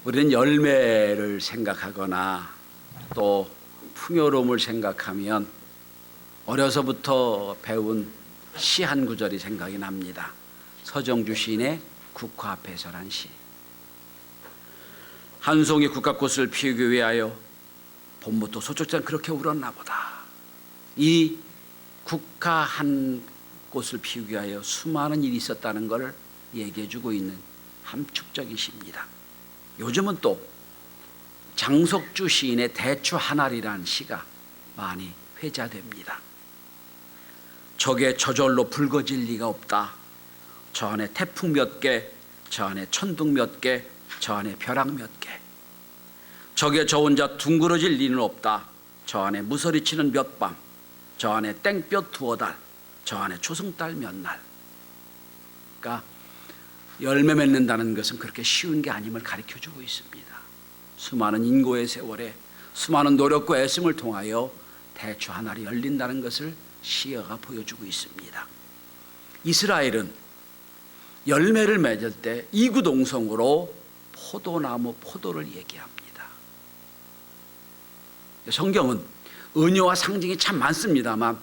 우리는 열매를 생각하거나 또 풍요로움을 생각하면 어려서부터 배운 시 한 구절이 생각이 납니다. 서정주 시인의 국화 앞에서란 시. 한 송이 국화꽃을 피우기 위하여 봄부터 소쩍장 그렇게 울었나 보다. 이 국화 한 꽃을 피우기 위하여 수많은 일이 있었다는 것을 얘기해주고 있는 함축적인 시입니다. 요즘은 또 장석주 시인의 대추 한 알이라는 시가 많이 회자됩니다. 적의 저절로 붉어질 리가 없다. 저 안에 태풍 몇 개, 저 안에 천둥 몇 개, 저 안에 벼락 몇 개. 적의 저 혼자 둥그러질 리는 없다. 저 안에 무서리치는 몇 밤, 저 안에 땡볕 두어 달, 저 안에 초승달 몇 날. 그러니까 열매 맺는다는 것은 그렇게 쉬운 게 아님을 가르쳐주고 있습니다. 수많은 인고의 세월에 수많은 노력과 애씀을 통하여 대추 한 알이 열린다는 것을 시어가 보여주고 있습니다. 이스라엘은 열매를 맺을 때 이구동성으로 포도를 얘기합니다. 성경은 은유와 상징이 참 많습니다만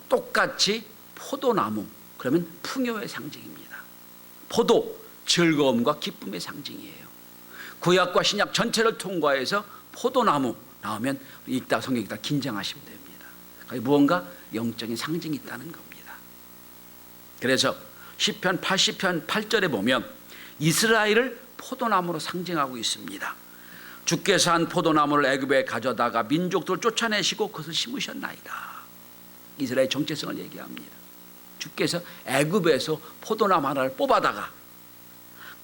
똑같이 포도나무 그러면 풍요의 상징입니다. 포도, 즐거움과 기쁨의 상징이에요. 구약과 신약 전체를 통과해서 포도나무 나오면 성경 읽다 긴장하시면 됩니다. 무언가 영적인 상징이 있다는 겁니다. 그래서 시편 80편 8절에 보면 이스라엘을 포도나무로 상징하고 있습니다. 주께서 한 포도나무를 애굽에 가져다가 민족들을 쫓아내시고 그것을 심으셨나이다. 이스라엘 정체성을 얘기합니다. 주께서 애굽에서 포도나무 하나를 뽑아다가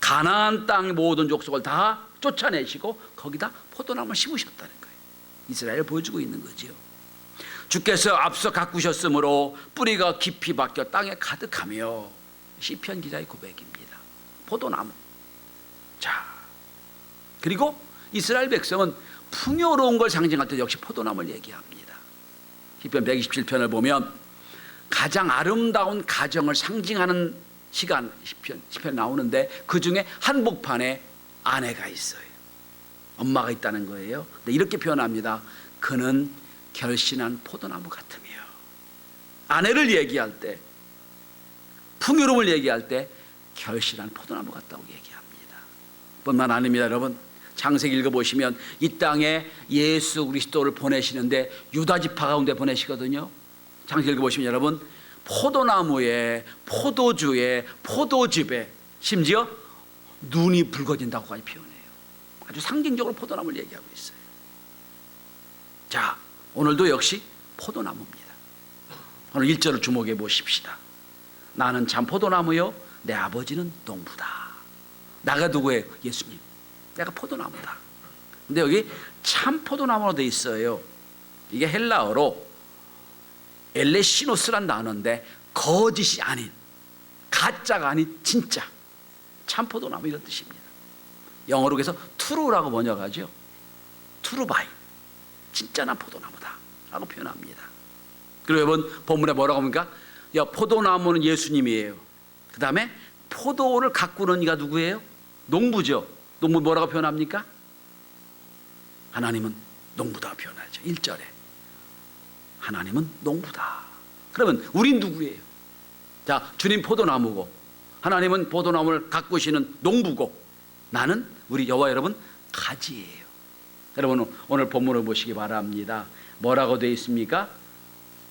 가나안 땅 모든 족속을 다 쫓아내시고 거기다 포도나무를 심으셨다는 거예요. 이스라엘을 보여주고 있는 거죠. 주께서 앞서 가꾸셨으므로 뿌리가 깊이 박혀 땅에 가득하며. 시편 기자의 고백입니다. 포도나무. 자, 그리고 이스라엘 백성은 풍요로운 걸 상징할 때 역시 포도나무를 얘기합니다. 시편 127편을 보면 가장 아름다운 가정을 상징하는 시편 나오는데 그 중에 한복판에 아내가 있어요. 엄마가 있다는 거예요. 근데 이렇게 표현합니다. 그는 결신한 포도나무 같으며. 아내를 얘기할 때, 풍요로움을 얘기할 때 결실한 포도나무 같다고 얘기합니다. 뿐만 아닙니다. 여러분, 창세기 읽어보시면 이 땅에 예수 그리스도를 보내시는데 유다 지파 가운데 보내시거든요. 창세기 읽어보시면 여러분, 포도나무에, 포도주에, 포도즙에 심지어 눈이 붉어진다고까지 표현해요. 아주 상징적으로 포도나무를 얘기하고 있어요. 자, 오늘도 역시 포도나무입니다. 오늘 1절을 주목해 보십시다. 나는 참 포도나무요 내 아버지는 농부다. 나가 누구예요? 예수님. 내가 포도나무다. 근데 여기 참 포도나무로 돼 있어요. 이게 헬라어로 엘레시노스란 단어인데 거짓이 아닌, 가짜가 아닌 진짜 참 포도나무 이런 뜻입니다. 영어로 그래서 트루라고 번역하죠. 트루바인, 진짜 난 포도나무다 라고 표현합니다. 그리고 여러분 본문에 뭐라고 합니까? 포도나무는 예수님이에요. 그 다음에 포도를 가꾸는 이가 누구예요? 농부죠. 농부 뭐라고 표현합니까? 하나님은 농부다 표현하죠. 1절에 하나님은 농부다. 그러면 우린 누구예요? 자, 주님 포도나무고 하나님은 포도나무를 가꾸시는 농부고 나는 우리 여호와 여러분 가지예요. 여러분 오늘 본문을 보시기 바랍니다. 뭐라고 되어 있습니까?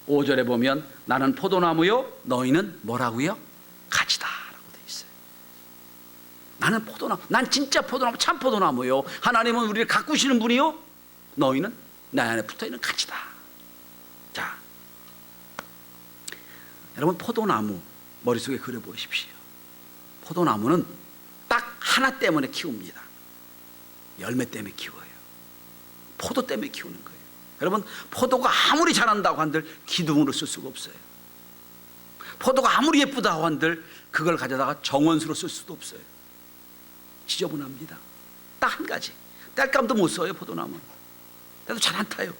5절에 보면 나는 포도나무요 너희는 뭐라고요? 가지다 라고 되어 있어요. 나는 포도나무, 난 진짜 포도나무, 참 포도나무요. 하나님은 우리를 가꾸시는 분이요, 너희는 내 안에 붙어있는 가지다. 자, 여러분 포도나무 머릿속에 그려보십시오. 포도나무는 딱 하나 때문에 키웁니다. 열매 때문에 키워요. 포도 때문에 키우는 거예요. 여러분 포도가 아무리 자란다고 한들 기둥으로 쓸 수가 없어요. 포도가 아무리 예쁘다고 한들 그걸 가져다가 정원수로 쓸 수도 없어요. 지저분합니다. 딱 한 가지 땔감도 못 써요. 포도나무는 그래도 잘 안 타요.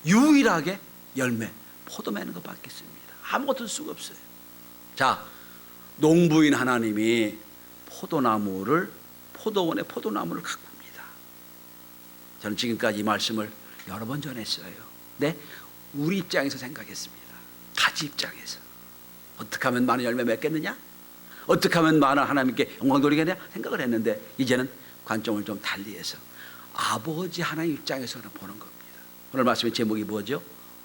유일하게 열매 포도 맺는 것밖에 없습니다. 아무것도 쓸 수가 없어요. 자, 농부인 하나님이 포도원의 포도나무를 가꿉니다. 저는 지금까지 이 말씀을 여러 번 전했어요. 네, 우리 입장에서 생각했습니다. 가지 입장에서 어떻게 하면 많은 열매 맺겠느냐? 어떻게 하면 많은 하나님께 영광 돌리겠느냐? 생각을 했는데 이제는 관점을 좀 달리해서 아버지 하나님 입장에서 보는 겁니다. 오늘 말씀의 제목이 뭐죠?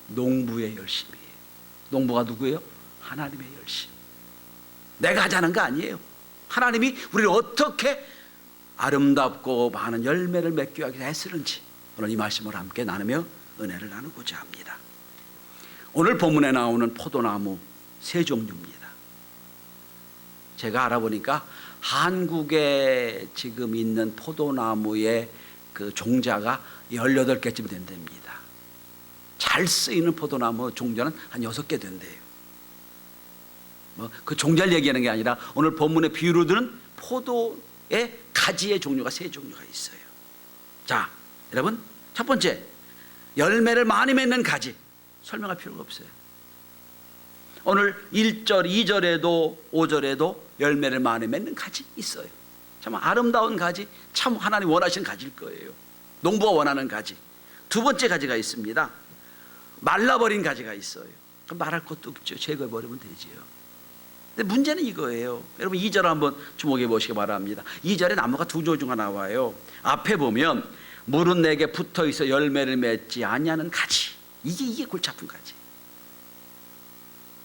농부의 열심이에요. 농부가 누구예요? 하나님의 열심. 내가 하자는 거 아니에요. 하나님이 우리를 어떻게 아름답고 많은 열매를 맺기 위해 했으는지 오늘 이 말씀을 함께 나누며 은혜를 나누고자 합니다. 오늘 본문에 나오는 포도나무 세 종류입니다. 제가 알아보니까 한국에 지금 있는 포도나무의 그 종자가 18개쯤 된답니다. 잘 쓰이는 포도나무 종자는 한 6개 된대요. 그 종자를 얘기하는 게 아니라 오늘 본문의 비유로 들은 포도의 가지의 종류가 세 종류가 있어요. 자, 여러분, 첫 번째, 열매를 많이 맺는 가지. 설명할 필요가 없어요. 오늘 1절, 2절에도 5절에도 열매를 많이 맺는 가지 있어요. 참 아름다운 가지, 참 하나님 원하시는 가지일 거예요. 농부가 원하는 가지. 두 번째 가지가 있습니다. 말라버린 가지가 있어요. 그럼 말할 것도 없죠. 제거해버리면 되지요. 근데 문제는 이거예요. 여러분 2절 한번 주목해 보시기 바랍니다. 2절에 나무가 두 조류가 나와요. 앞에 보면 물은 내게 붙어 있어 열매를 맺지 아니하는 가지. 이게 골치 아픈 가지.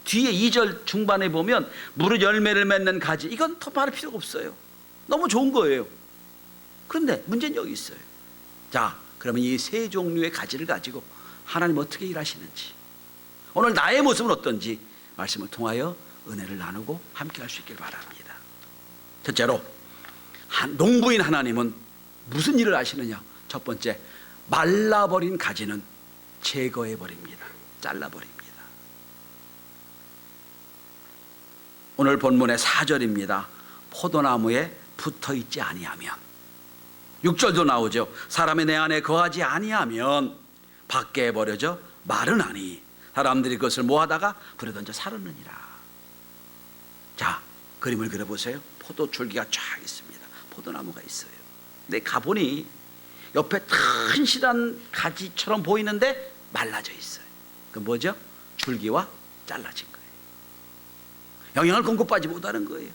뒤에 2절 중반에 보면 물은 열매를 맺는 가지. 이건 더 말할 필요가 없어요. 너무 좋은 거예요. 그런데 문제는 여기 있어요. 자, 그러면 이 세 종류의 가지를 가지고 하나님 어떻게 일하시는지, 오늘 나의 모습은 어떤지 말씀을 통하여 은혜를 나누고 함께 할 수 있길 바랍니다. 첫째로 농부인 하나님은 무슨 일을 하시느냐? 첫 번째, 말라버린 가지는 제거해버립니다. 잘라버립니다. 오늘 본문의 4절입니다. 포도나무에 붙어있지 아니하면, 6절도 나오죠. 사람이 내 안에 거하지 아니하면 밖에 버려져 마르나니 사람들이 그것을 모아다가 불에 던져 사르느니라. 자, 그림을 그려보세요. 포도 줄기가 쫙 있습니다. 포도나무가 있어요. 근데 가보니 옆에 튼실한 가지처럼 보이는데 말라져 있어요. 그 뭐죠? 줄기와 잘라진 거예요. 영양을 공급받지 못하는 거예요.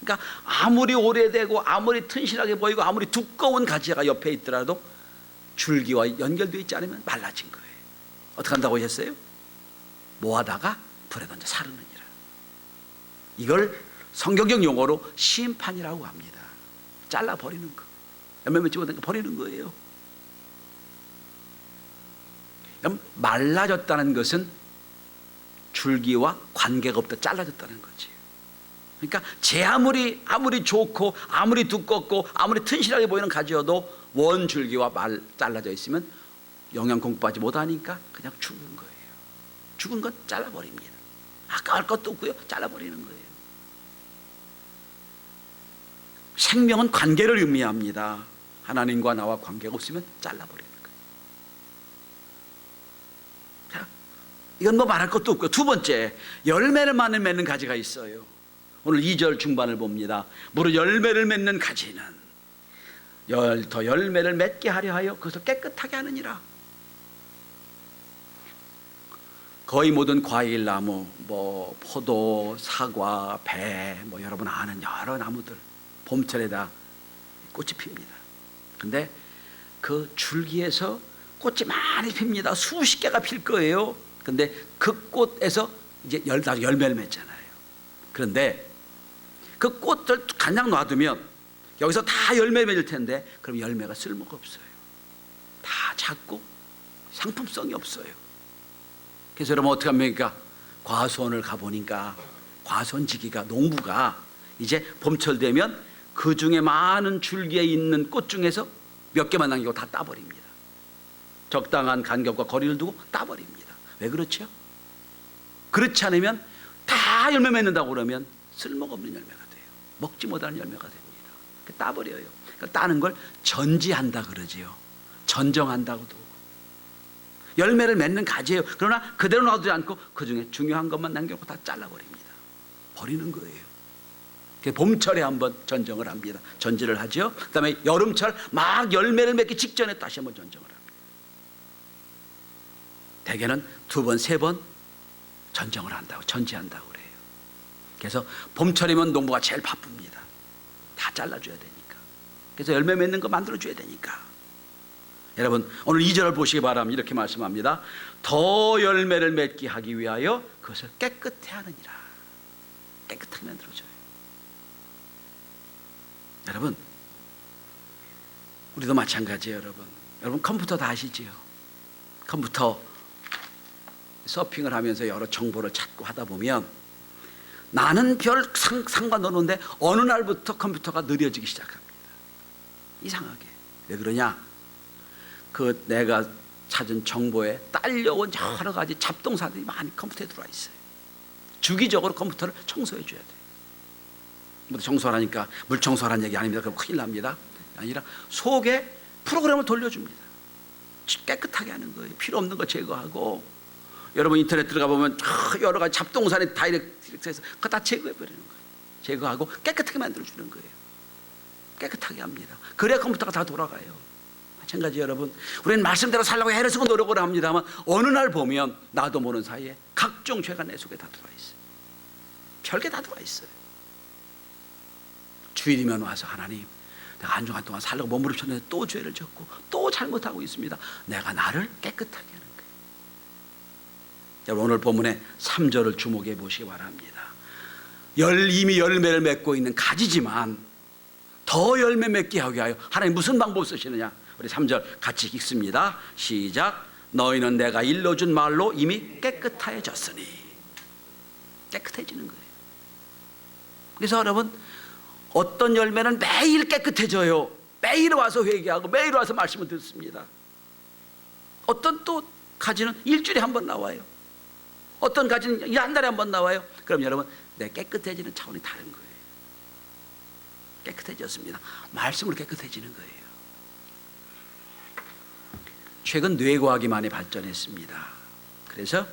그러니까 아무리 오래되고 아무리 튼실하게 보이고 아무리 두꺼운 가지가 옆에 있더라도 줄기와 연결되어 있지 않으면 말라진 거예요. 어떻게 한다고 하셨어요? 모아다가 불에 던져 사르느니라. 이걸 성경적 용어로 심판이라고 합니다. 잘라버리는 거. 열매 맺지 못한 거 버리는 거예요. 말라졌다는 것은 줄기와 관계가 없다, 잘라졌다는 거지. 그러니까 아무리 좋고 아무리 두껍고 아무리 튼실하게 보이는 가지여도 원 줄기와 잘라져 있으면 영양 공급받지 못하니까 그냥 죽은 거예요. 죽은 건 잘라버립니다. 아까울 것도 없고요, 잘라버리는 거예요. 생명은 관계를 의미합니다. 하나님과 나와 관계가 없으면 잘라버리는 거예요. 자, 이건 뭐 말할 것도 없고요. 두 번째, 열매를 많이 맺는 가지가 있어요. 오늘 2절 중반을 봅니다. 무릇 열매를 맺는 가지는 더 열매를 맺게 하려 하여 그것을 깨끗하게 하느니라. 거의 모든 과일나무, 뭐 포도, 사과, 배, 뭐 여러분 아는 여러 나무들 봄철에 다 꽃이 핍니다. 근데 그 줄기에서 꽃이 많이 핍니다. 수십 개가 필 거예요. 근데 그 꽃에서 이제 열매를 맺잖아요. 그런데 그 꽃을 그냥 놔두면 여기서 다 열매 맺을 텐데 그럼 열매가 쓸모가 없어요. 다 작고 상품성이 없어요. 그래서 여러분 어떻게 합니까? 과수원을 가보니까 과수원지기가, 농부가 이제 봄철 되면 그 중에 많은 줄기에 있는 꽃 중에서 몇 개만 남기고 다 따버립니다. 적당한 간격과 거리를 두고 따버립니다. 왜 그렇죠? 그렇지 않으면 다 열매 맺는다고 그러면 쓸모가 없는 열매가 돼요. 먹지 못하는 열매가 됩니다. 따버려요. 그러니까 따는 걸 전지한다 그러지요. 전정한다고도. 열매를 맺는 가지예요. 그러나 그대로 놔두지 않고 그 중에 중요한 것만 남겨놓고 다 잘라버립니다. 버리는 거예요. 봄철에 한번 전정을 합니다. 전지를 하죠. 그다음에 여름철 막 열매를 맺기 직전에 다시 한번 전정을 합니다. 대개는 2번, 3번 전정을 한다고, 전지한다고 그래요. 그래서 봄철이면 농부가 제일 바쁩니다. 다 잘라줘야 되니까. 그래서 열매 맺는 거 만들어줘야 되니까. 여러분 오늘 2절을 보시기 바랍니다. 이렇게 말씀합니다. 더 열매를 맺게 하기 위하여 그것을 깨끗해 하느니라. 깨끗하게 만들어줘요. 여러분 우리도 마찬가지예요. 여러분 컴퓨터 다 아시지요? 컴퓨터 서핑을 하면서 여러 정보를 찾고 하다 보면 나는 별 상관없는데 어느 날부터 컴퓨터가 느려지기 시작합니다. 이상하게. 왜 그러냐? 그 내가 찾은 정보에 딸려온 여러 가지 잡동사들이 많이 컴퓨터에 들어와 있어요. 주기적으로 컴퓨터를 청소해 줘야 돼요. 뭐 청소하라니까 물 청소하라는 얘기 아닙니다. 그럼 큰일 납니다. 아니라 속에 프로그램을 돌려줍니다. 깨끗하게 하는 거예요. 필요 없는 거 제거하고. 여러분 인터넷 들어가 보면 여러 가지 잡동사니 다이렉트해서 그거 다 제거해 버리는 거예요. 제거하고 깨끗하게 만들어 주는 거예요. 깨끗하게 합니다. 그래야 컴퓨터가 다 돌아가요. 마찬가지 여러분 우리는 말씀대로 살려고 애를 쓰고 노력을 합니다만 어느 날 보면 나도 모르는 사이에 각종 죄가 내 속에 다 들어와 있어요. 별게 다 들어와 있어요. 주일이면 와서 하나님 내가 한 주간 동안 살려고 몸부림쳤는데 또 죄를 졌고 또 잘못하고 있습니다. 내가 나를 깨끗하게 하는 거예요. 여러분 오늘 본문의 3절을 주목해 보시기 바랍니다. 이미 열매를 맺고 있는 가지지만 더 열매 맺게 하기 위하여 하나님 무슨 방법을 쓰시느냐? 우리 3절 같이 읽습니다. 시작. 너희는 내가 일러준 말로 이미 깨끗해졌으니. 깨끗해지는 거예요. 그래서 여러분 어떤 열매는 매일 깨끗해져요. 매일 와서 회개하고 매일 와서 말씀을 듣습니다. 어떤 또 가지는 일주일에 한 번 나와요. 어떤 가지는 한 달에 한 번 나와요. 그럼 여러분 내 깨끗해지는 차원이 다른 거예요. 깨끗해졌습니다. 말씀으로 깨끗해지는 거예요. 최근 뇌과학이 많이 발전했습니다. 그래서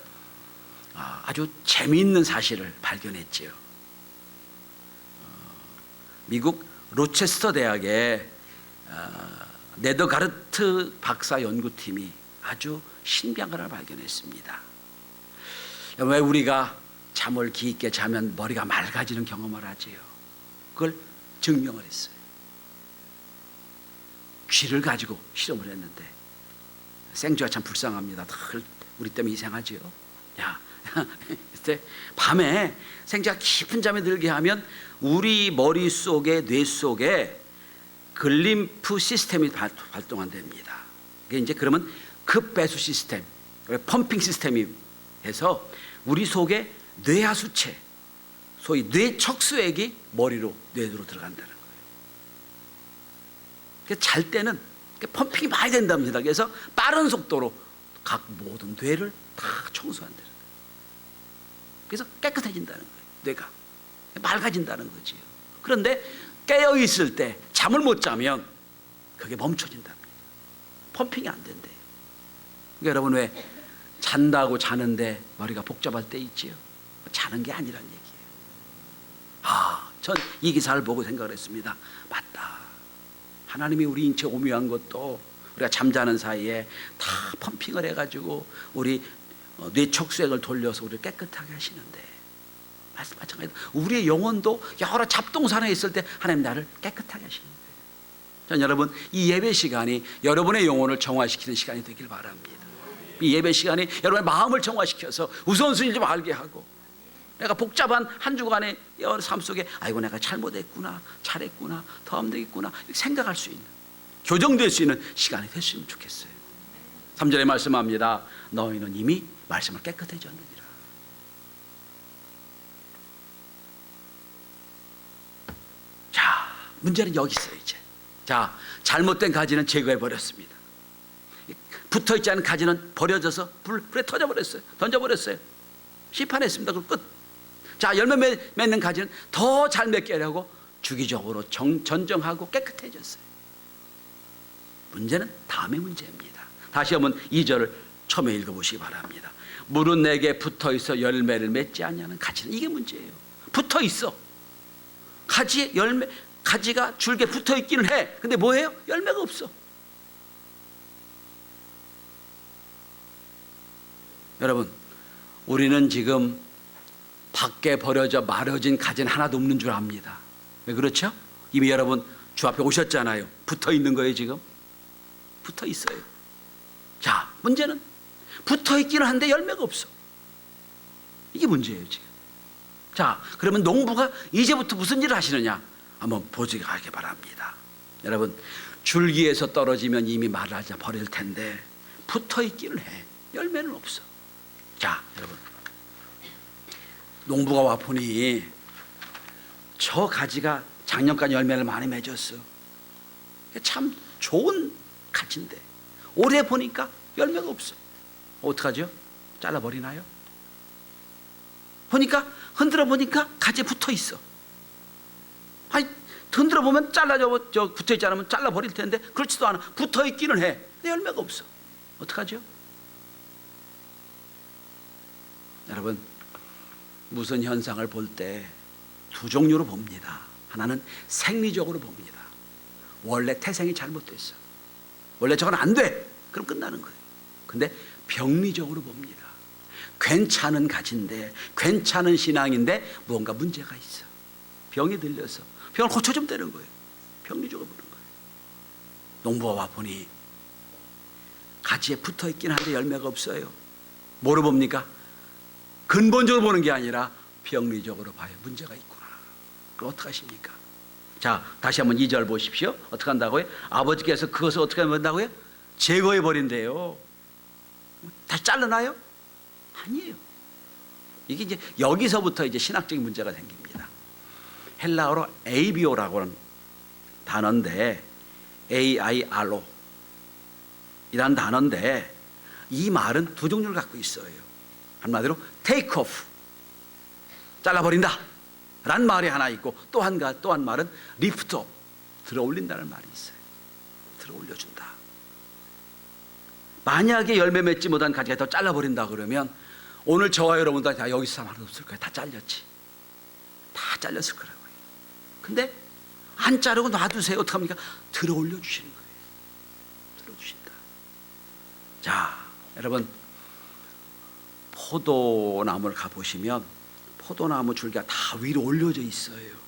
아주 재미있는 사실을 발견했지요. 미국 로체스터 대학의 네더가르트 박사 연구팀이 아주 신비한 걸 발견했습니다. 왜 우리가 잠을 깊게 자면 머리가 맑아지는 경험을 하지요? 그걸 증명을 했어요. 쥐를 가지고 실험을 했는데 생쥐가 참 불쌍합니다. 늘 우리 때문에 이상하지요. 그때 밤에 생쥐가 깊은 잠에 들게 하면 우리 머릿속에 뇌 속에 글림프 시스템이 발동한답니다. 이게 이제 그러면 급배수 시스템, 펌핑 시스템이 해서 우리 속에 뇌하수체, 소위 뇌척수액이 뇌로 들어간다는 거예요. 그래서 잘 때는 펌핑이 많이 된답니다. 그래서 빠른 속도로 각 모든 뇌를 다 청소한다는 거예요. 그래서 깨끗해진다는 거예요. 뇌가 맑아진다는 거지요. 그런데 깨어 있을 때 잠을 못 자면 그게 멈춰진답니다. 펌핑이 안 된대요. 그러니까 여러분 왜 잔다고 자는데 머리가 복잡할 때 있지요? 자는 게 아니란 얘기예요. 전 이 기사를 보고 생각을 했습니다. 맞다. 하나님이 우리 인체 오묘한 것도 우리가 잠자는 사이에 다 펌핑을 해가지고 우리 뇌척수액을 돌려서 우리를 깨끗하게 하시는데 마찬가지로 우리의 영혼도 여러 잡동사에 있을 때 하나님 나를 깨끗하게 하시는 거예요. 전 여러분 이 예배 시간이 여러분의 영혼을 정화시키는 시간이 되길 바랍니다. 이 예배 시간이 여러분의 마음을 정화시켜서 우선순위를 좀 알게 하고 내가 복잡한 한 주간의 삶 속에 아이고 내가 잘못했구나, 잘했구나, 더 하면 되겠구나 이렇게 생각할 수 있는, 교정될 수 있는 시간이 됐으면 좋겠어요. 3절에 말씀합니다. 너희는 이미 말씀을 깨끗해졌느니라. 자, 문제는 여기 있어요. 이제 자, 잘못된 가지는 제거해 버렸습니다. 붙어있지 않은 가지는 버려져서 불에 터져버렸어요. 던져버렸어요. 시판했습니다. 그 끝. 자, 열매 맺는 가지는 더 잘 맺게 하려고 주기적으로 전정하고 깨끗해졌어요. 문제는 다음의 문제입니다. 다시 한번 2절을 처음에 읽어보시기 바랍니다. 물은 내게 붙어있어 열매를 맺지 않냐는 가지는, 이게 문제예요. 붙어있어. 가지에 열매, 가지가 줄기에 붙어 있기는 해. 근데 뭐예요? 열매가 없어. 여러분, 우리는 지금 밖에 버려져 마르진 가지는 하나도 없는 줄 압니다. 왜 그렇죠? 이미 여러분 주 앞에 오셨잖아요. 붙어 있는 거예요. 지금 붙어 있어요. 자, 문제는 붙어 있기는 한데 열매가 없어. 이게 문제예요 지금. 자, 그러면 농부가 이제부터 무슨 일을 하시느냐 한번 보시기 바랍니다. 여러분, 줄기에서 떨어지면 이미 말하자 버릴 텐데 붙어 있기는 해. 열매는 없어. 자, 여러분, 농부가 와 보니 저 가지가 작년까지 열매를 많이 맺었어. 참 좋은 가지인데 올해 보니까 열매가 없어. 어떡하죠? 잘라버리나요? 보니까 흔들어 보니까 가지에 붙어 있어. 아니, 흔들어 보면 잘라져 붙어 있지 않으면 잘라버릴 텐데 그렇지도 않아. 붙어 있기는 해. 근데 열매가 없어. 어떡하죠? 여러분, 무슨 현상을 볼 때 두 종류로 봅니다. 하나는 생리적으로 봅니다. 원래 태생이 잘못됐어. 원래 저건 안 돼. 그럼 끝나는 거예요. 근데 병리적으로 봅니다. 괜찮은 가지인데, 괜찮은 신앙인데 뭔가 문제가 있어. 병이 들려서 병을 고쳐주면 되는 거예요. 병리적으로 보는 거예요. 농부가 와 보니 가지에 붙어 있긴 한데 열매가 없어요. 뭐로 봅니까? 근본적으로 보는 게 아니라 병리적으로 봐요. 문제가 있구나. 그럼 어떡하십니까? 자, 다시 한번 2절 보십시오. 어떻게 한다고요? 아버지께서 그것을 어떻게 한다고요? 제거해 버린대요. 다시 잘라놔요? 아니에요. 이게 이제 여기서부터 이제 신학적인 문제가 생깁니다. 헬라어로 에이비오라고 하는 단어인데, AIRO 이란 단어인데, 이 말은 두 종류를 갖고 있어요. 한마디로 take off, 잘라버린다 라는 말이 하나 있고, 또 한 말은 lift up, 들어 올린다는 말이 있어요. 들어 올려준다. 만약에 열매 맺지 못한 가지가 더 잘라버린다 그러면 오늘 저와 여러분도 다 여기서 사람 하나도 없을 거예요. 다 잘렸지. 다 잘렸을 거라고요. 근데 안 자르고 놔두세요. 어떡합니까? 들어 올려주시는 거예요. 들어주신다. 자, 여러분, 포도나무를 가보시면 포도나무 줄기가 다 위로 올려져 있어요.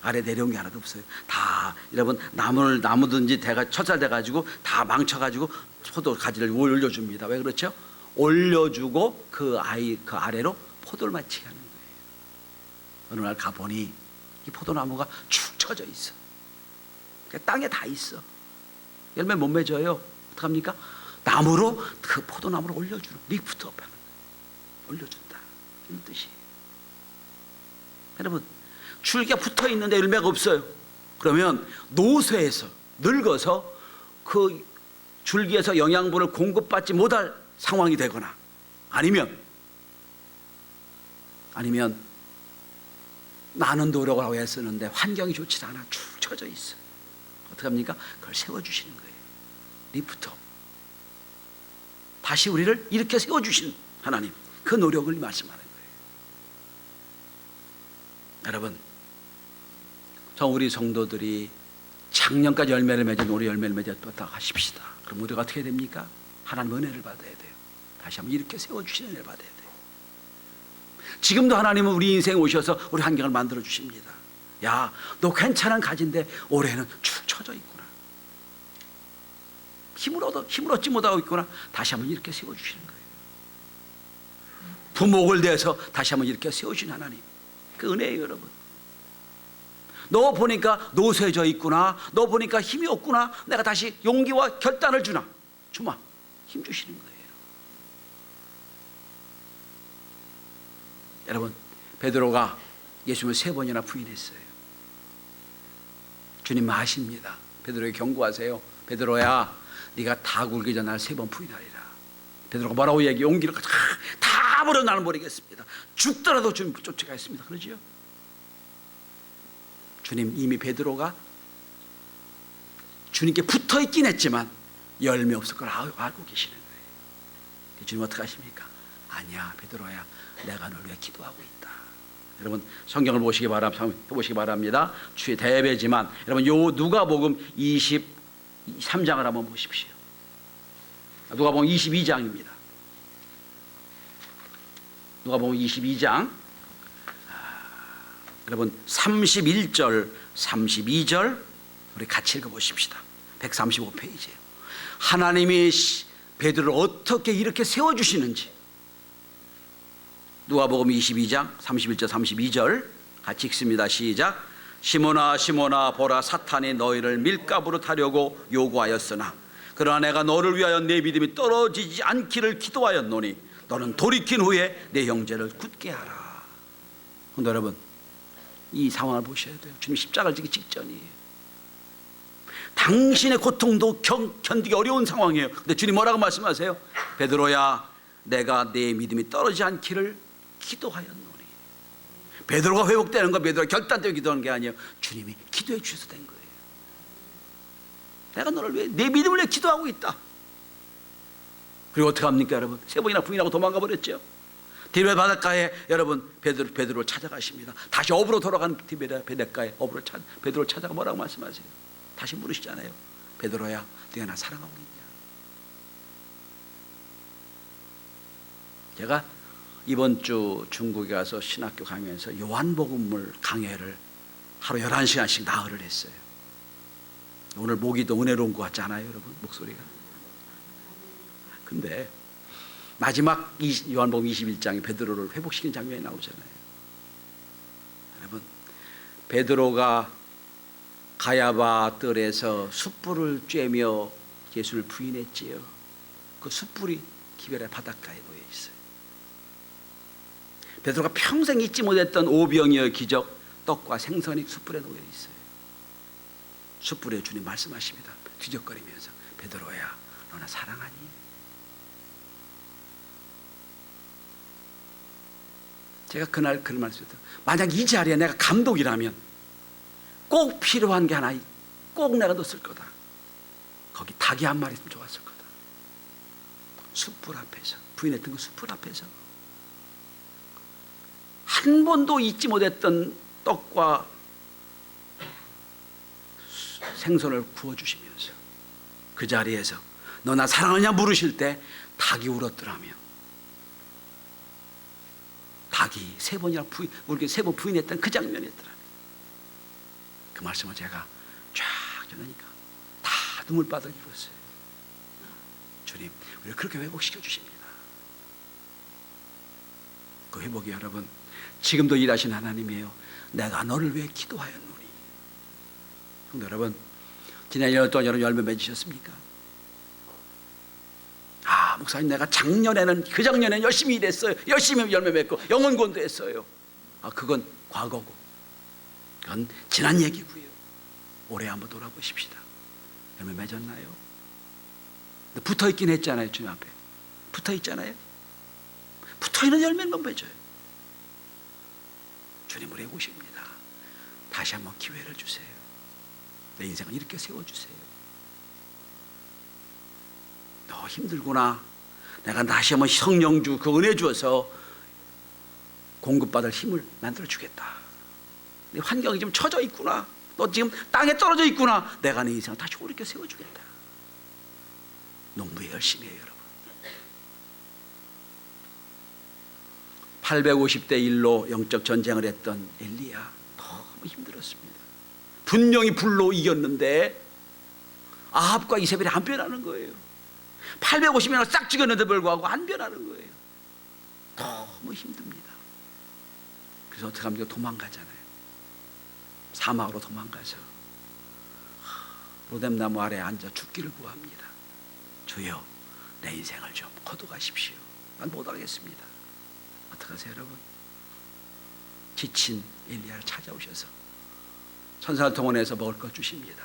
아래 내려온 게 하나도 없어요. 다 여러분 나무든지 철살돼가지고 다 망쳐가지고 포도 가지를 올려줍니다. 왜 그렇죠? 올려주고 그 아래로 포도를 마치게 하는 거예요. 어느 날 가보니 이 포도나무가 축 처져 있어. 땅에 다 있어. 열매 못 맺어요. 어떡합니까? 나무로, 그 포도나무를 올려주는, 리프트업 하는 거예요. 올려준다, 이런 뜻이에요. 여러분, 줄기가 붙어 있는데 열매가 없어요. 그러면 노쇠해서 늙어서 그 줄기에서 영양분을 공급받지 못할 상황이 되거나, 아니면 많은 노력을 하고 애쓰는데 환경이 좋지 않아 축 처져 있어. 어떡합니까? 그걸 세워주시는 거예요. 리프트업. 다시 우리를 이렇게 세워주신 하나님, 그 노력을 말씀하는 거예요. 여러분, 우리 성도들이 작년까지 열매를 맺은 올해 열매를 맺었다 하십시다. 그럼 우리가 어떻게 됩니까? 하나님 은혜를 받아야 돼요. 다시 한번 이렇게 세워주시는 은혜를 받아야 돼요. 지금도 하나님은 우리 인생에 오셔서 우리 환경을 만들어 주십니다. 야, 너 괜찮은 가지인데 올해는 축 처져 있구나. 힘을 얻지 못하고 있구나. 다시 한번 이렇게 세워주시는 거예요. 부목을 내서 다시 한번 이렇게 세우신 하나님, 그 은혜예요. 여러분, 너 보니까 노쇠져 있구나, 너 보니까 힘이 없구나, 내가 다시 용기와 결단을 주마, 힘 주시는 거예요. 여러분, 베드로가 예수님을 3번이나 부인했어요. 주님 아십니다. 베드로에게 경고하세요. 베드로야, 네가 다 굴기 전 날 3번 부인하리라. 베드로가 뭐라고 얘기해? 용기를 다 버려 나는 버리겠습니다. 죽더라도 주님 쫓아가겠습니다. 그러지요? 주님, 이미 베드로가 주님께 붙어 있긴 했지만 열매 없을 걸 알고 계시는 거예요. 주님 어떻게 하십니까? 아니야, 베드로야, 내가 널 위해 기도하고 있다. 여러분 성경을 해보시기 바랍니다. 주의 대배지만 여러분 요 누가복음 23장을 한번 보십시오. 누가복음 22장입니다. 누가복음 22장 여러분 31절 32절 우리 같이 읽어보십시다. 135페이지예요. 하나님이 베드로를 어떻게 이렇게 세워주시는지 누가복음 22장 31절 32절 같이 읽습니다. 시작. 시몬아 시몬아 보라 사탄이 너희를 밀가부로 타려고 요구하였으나 그러나 내가 너를 위하여 내 믿음이 떨어지지 않기를 기도하였노니 너는 돌이킨 후에 내 형제를 굳게 하라. 근데 여러분 이 상황을 보셔야 돼요. 주님 십자가를 지기 직전이에요. 당신의 고통도 견디기 어려운 상황이에요. 근데 주님 뭐라고 말씀하세요? 베드로야 내가 내 믿음이 떨어지지 않기를 기도하였노니. 베드로가 회복되는 건 베드로가 결단되게 기도하는 게 아니에요. 주님이 기도해 주셔서 된 거예요. 내가 너를 위해 내 믿음을 위해 기도하고 있다. 그리고 어떻게 합니까 여러분? 세 번이나 부인하고 도망가 버렸죠. 디베 바닷가에 여러분 베드로를 찾아가십니다. 다시 업으로 돌아간 디베 바닷가에 베드로를 찾아가 뭐라고 말씀하세요? 다시 물으시잖아요. 베드로야 네가 나 사랑하고 있냐? 제가 이번 주 중국에 가서 신학교 강의하면서 요한복음을 강해를 하루 11시간씩 나흘을 했어요. 오늘 목이 더 은혜로운 것 같지 않아요 여러분? 목소리가. 근데 마지막 요한복음 21장에 베드로를 회복시킨 장면이 나오잖아요. 여러분 베드로가 가야바 뜰에서 숯불을 쬐며 예수를 부인했지요. 그 숯불이 기베레 바닷가에 놓여 있어요. 베드로가 평생 잊지 못했던 오병이어의 기적 떡과 생선이 숯불에 놓여 있어요. 숯불에 주님 말씀하십니다. 뒤적거리면서 베드로야 너나 사랑하니? 제가 그날 그런 말씀을 했어요. 만약 이 자리에 내가 감독이라면 꼭 필요한 게 하나 꼭 내가 넣었을 거다. 거기 닭이 한 마리 있으면 좋았을 거다. 숯불 앞에서 부인했던 그 숯불 앞에서 한 번도 잊지 못했던 떡과 생선을 구워주시면서 그 자리에서 너 나 사랑하냐 물으실 때 닭이 울었더라며. 닭이 세 번이나 우리에게 세 번 부인했던 그 장면이었더라며. 그 말씀을 제가 쫙 전하니까 다 눈물바닥이 일었어요. 주님 우리를 그렇게 회복시켜 주십니다. 그 회복이 여러분 지금도 일하신 하나님이에요. 내가 너를 위해 기도하였노니. 근데 여러분 지난 1년 동안 여러분 열매 맺으셨습니까? 아 목사님 내가 그 작년에는 열심히 일했어요. 열심히 열매 맺고 영혼 권도했어요. 아 그건 과거고 그건 지난 얘기고요. 올해 한번 돌아보십시다. 열매 맺었나요? 붙어있긴 했잖아요. 주님 앞에 붙어있잖아요. 붙어있는 열매는 맺어요. 주님 우리의 오십니다. 다시 한번 기회를 주세요. 내 인생을 이렇게 세워주세요. 너 힘들구나. 내가 다시 한번 성령주 그 은혜 주어서 공급받을 힘을 만들어주겠다. 내 환경이 좀 처져 있구나. 너 지금 땅에 떨어져 있구나. 내가 내 인생을 다시 이렇게 세워주겠다. 농부에 열심히 해요 여러분. 850대 1로 영적 전쟁을 했던 엘리야 너무 힘들었습니다. 분명히 불로 이겼는데 아합과 이세벨이 안 변하는 거예요. 850명을 싹 죽였는데 불구하고 안 변하는 거예요. 너무 힘듭니다. 그래서 어떻게 합니까? 도망가잖아요. 사막으로 도망가서 로뎀나무 아래에 앉아 죽기를 구합니다. 주여 내 인생을 좀 거둬가십시오. 난 못하겠습니다. 어떡하세요 여러분? 지친 엘리야를 찾아오셔서 천사를 동원해서 먹을 것 주십니다.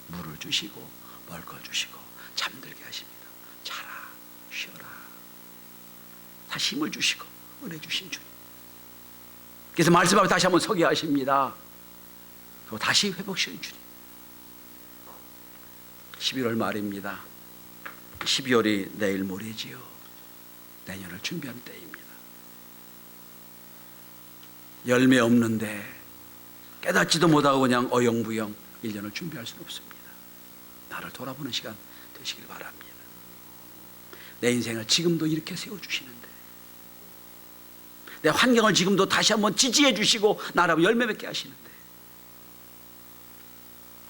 물을 주시고 먹을 것 주시고 잠들게 하십니다. 자라 쉬어라. 다시 힘을 주시고 은혜 주신 주님. 그래서 말씀 앞에 다시 한번 서게 하십니다. 그리고 다시 회복시키는 주님. 11월 말입니다. 12월이 내일 모레지요. 내년을 준비하는 때입니다. 열매 없는데 깨닫지도 못하고 그냥 어영부영 1년을 준비할 수는 없습니다. 나를 돌아보는 시간 되시길 바랍니다. 내 인생을 지금도 이렇게 세워주시는데, 내 환경을 지금도 다시 한번 지지해 주시고 나라고 열매 맺게 하시는데,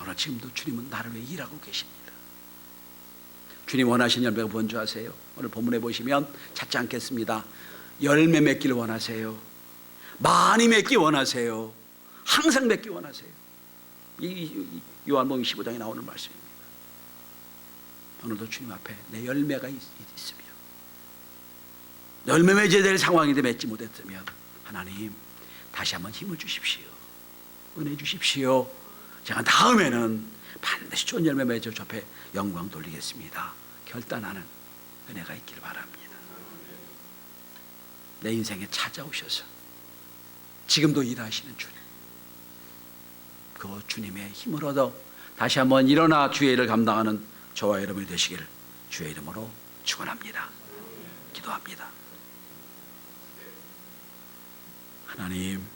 오늘 지금도 주님은 나를 위해 일하고 계십니다. 주님 원하시는 열매가 뭔지 아세요? 오늘 본문에 보시면 찾지 않겠습니다. 열매 맺기를 원하세요. 많이 맺기 원하세요. 항상 맺기 원하세요. 요한복음 15장에 나오는 말씀입니다. 오늘도 주님 앞에 내 열매가 있으며, 열매 맺어야 될 상황인데 맺지 못했으면 하나님 다시 한번 힘을 주십시오. 은혜 주십시오. 제가 다음에는 반드시 좋은 열매 맺어 주 앞에 영광 돌리겠습니다. 결단하는 은혜가 있기를 바랍니다. 내 인생에 찾아오셔서 지금도 일하시는 주님, 그 주님의 힘을 얻어 다시 한번 일어나 주의 일을 감당하는 저와 여러분이 되시기를 주의 이름으로 축원합니다. 기도합니다. 하나님,